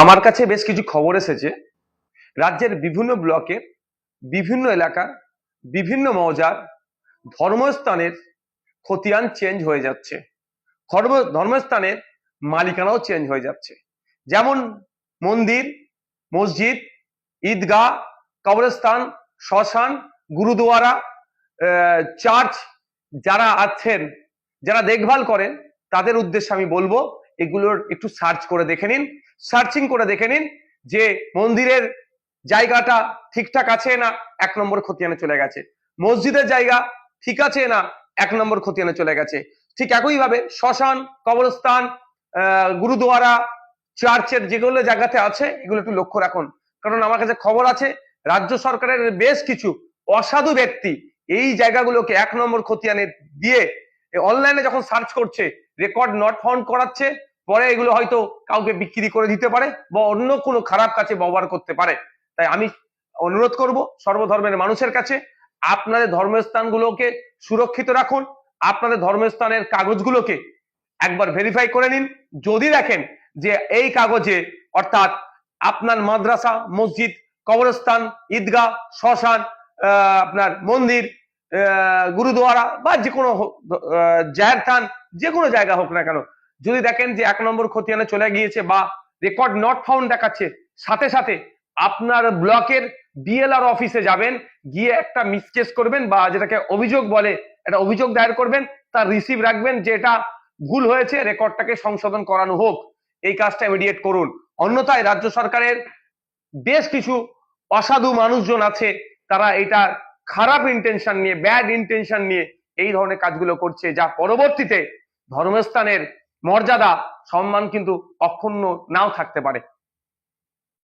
আমার কাছে বেশ কিছু খবর এসেছে রাজ্যের বিভিন্ন ব্লকের বিভিন্ন এলাকার বিভিন্ন মৌজার ধর্মস্থানের খতিয়ান চেঞ্জ হয়ে যাচ্ছে। ধর্মস্থানের মালিকানাও চেঞ্জ হয়ে যাচ্ছে। যেমন মন্দির, মসজিদ, ঈদগাহ, কবরস্থান, শ্মশান, গুরুদুয়ারা, চার্চ যারা আছেন, যারা দেখভাল করেন, তাদের উদ্দেশ্যে আমি বলবো এগুলোর একটু সার্চ করে দেখে নিন, সার্চিং করে দেখে নিন যে মন্দিরের জায়গাটা ঠিকঠাক আছে না 1 নম্বর খতিয়ানে চলে গেছে, মসজিদের জায়গা ঠিক আছে না 1 নম্বর খতিয়ানে চলে গেছে। ঠিক একইভাবে শ্মশান, কবরস্থান, গুরুদুয়ারা, চার্চের যেগুলো জায়গাতে আছে এগুলো একটু লক্ষ্য রাখুন। কারণ আমার কাছে খবর আছে রাজ্য সরকারের বেশ কিছু অসাধু ব্যক্তি এই জায়গাগুলোকে 1 নম্বর খতিয়ানে দিয়ে অনলাইনে যখন সার্চ করছে রেকর্ড নট ফাউন্ড করাচ্ছে, পরে এগুলো হয়তো কাউকে বিক্রি করে দিতে পারে বা অন্য কোনো খারাপ কাজে ব্যবহার করতে পারে। তাই আমি অনুরোধ করব সর্বধর্মের মানুষের কাছে, আপনাদের ধর্মস্থানগুলোকে সুরক্ষিত রাখুন, আপনাদের ধর্মস্থানের কাগজগুলোকে একবার ভেরিফাই করে নিন। যদি দেখেন যে এই কাগজে অর্থাৎ আপনার মাদ্রাসা, মসজিদ, কবরস্থান, ঈদগাহ, শ্মশান, আপনার মন্দির, গুরুদুয়ারা বা যে কোনো জাহের থান, যে কোনো জায়গা হোক না কেন, যদি দেখেন যে 1 নম্বর খতিয়ানে চলে গিয়েছে বা রেকর্ড নট ফাউন্ড দেখাচ্ছে, সাথে সাথে আপনার ব্লকের বিএলআর অফিসে যাবেন, গিয়ে একটা মিসকেস করবেন বা যেটাকে অভিযোগ বলে, একটা অভিযোগ দায়ের করবেন, তার রিসিভ রাখবেন যে এটা ভুল হয়েছে, রেকর্ডটাকে সংশোধন করানো হোক। এই কাজটা ইমিডিয়েট করুন। অন্যথায় রাজ্য সরকারের বেশ কিছু অসাধু মানুষজন আছে, তারা এটা খারাপ ইন্টেনশন নিয়ে, ব্যাড ইন্টেনশন নিয়ে এই ধরনের কাজগুলো করছে, যা পরবর্তীতে ধর্মস্থানের মর্যাদা, সম্মান কিন্তু অক্ষুণ্ণ নাও থাকতে পারে।